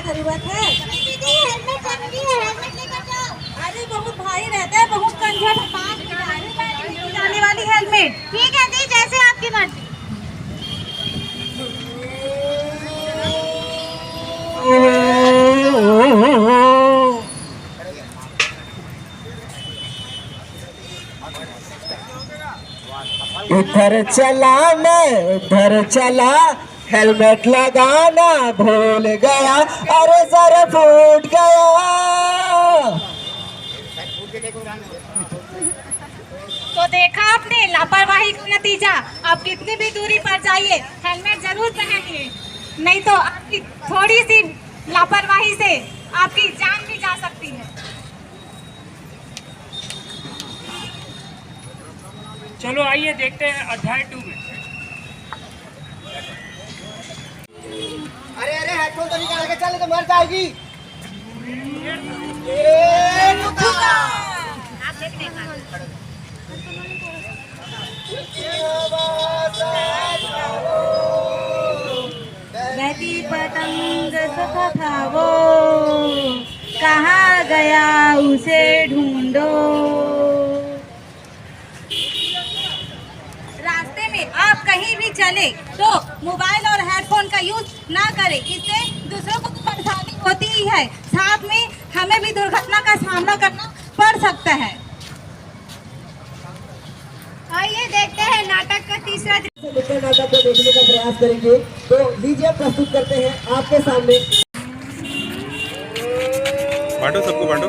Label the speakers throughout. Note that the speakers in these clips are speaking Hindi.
Speaker 1: जरूरत है दीदी, हेलमेट जरूरी है, हेलमेट लेकर जाओ। अरे बहुत भारी रहता है, बहुत कंजर जाने वाली हेलमेट। ठीक है दी, जैसे आपकी मर्जी।
Speaker 2: इधर चला मैं उधर चला, हेलमेट लगाना भूल गया, अरे सर फूट गया।
Speaker 1: तो देखा आपने लापरवाही का नतीजा। आप कितनी भी दूरी पर जाइए, हेलमेट जरूर पहनिए, नहीं तो आपकी थोड़ी सी लापरवाही से आपकी जान भी जा सकती है।
Speaker 3: चलो आइए देखते हैं अध्याय 2 में।
Speaker 2: अरे अरे हेडफोन तो निकाल के चल, तो मर जाएगी।
Speaker 1: रहती पतंग सखा था वो, कहाँ गया उसे ढूंढो। रास्ते में आप कहीं भी चले तो मोबाइल और हेडफोन का यूज ना करें, इससे दूसरों को परेशानी होती ही है, साथ में हमें भी दुर्घटना का सामना करना पड़ सकता है। आइए देखते हैं नाटक का तीसरा
Speaker 2: नुक्कड़ नाटक को देखने का प्रयास करेंगे। तो लीजिए प्रस्तुत करते हैं आपके सामने।
Speaker 4: बांटो, सबको बांटो।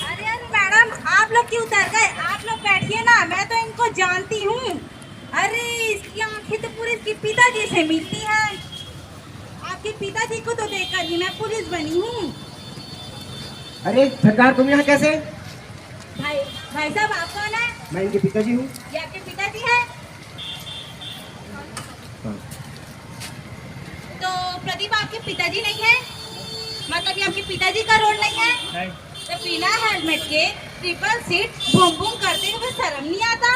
Speaker 1: अरे मैडम, आप लोग क्यों उतर गए? आप लोग बैठिए ना, मैं तो इनको जानती हूँ। अरे इसकी आंखें तो पूरे इसके पिताजी से मिलती हैं। आपके पिताजी को तो देखकर ही मैं पुलिस बनी हूँ।
Speaker 2: अरे सरकार, तुम यहाँ कैसे?
Speaker 1: भाई साहब, आप कौन है?
Speaker 2: मैं इनके पिताजी हूँ।
Speaker 1: ये आपके पिताजी है? तो प्रदीप आपके पिताजी नहीं है? मतलब ये आपके पिताजी का रोल नहीं है?
Speaker 3: नहीं।
Speaker 1: तो बिना हेलमेट के ट्रिपल सीट बूम बूम करते हुए शर्म नहीं आता?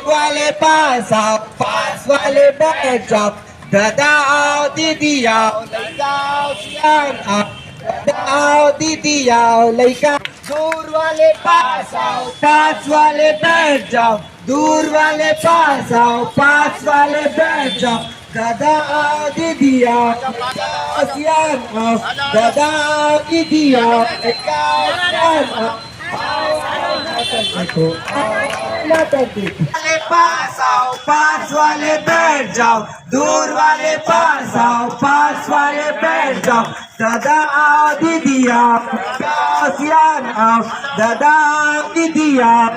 Speaker 2: वाले पास आओ, पास वाले बैठ जाओ, दादा आओ, दीदी आओ, लड़का आओ, सियान आओ, दादा आओ, दीदी आओ, लड़का। दूर वाले पास आओ, पास वाले बैठ जाओ, दूर वाले पास आओ, पास वाले बैठ जाओ, दादा आओ, दीदी आओ, सियान आओ, दादा आओ, दीदी आओ, लड़का आओ, सियान आओ। वाले पास आओ, पास वाले बैठ जाओ, दूर वाले पास आओ, पास वाले बैठ जाओ, दादा आओ, दीदी आओ, सियान आओ, दादा आओ, दीदी आओ।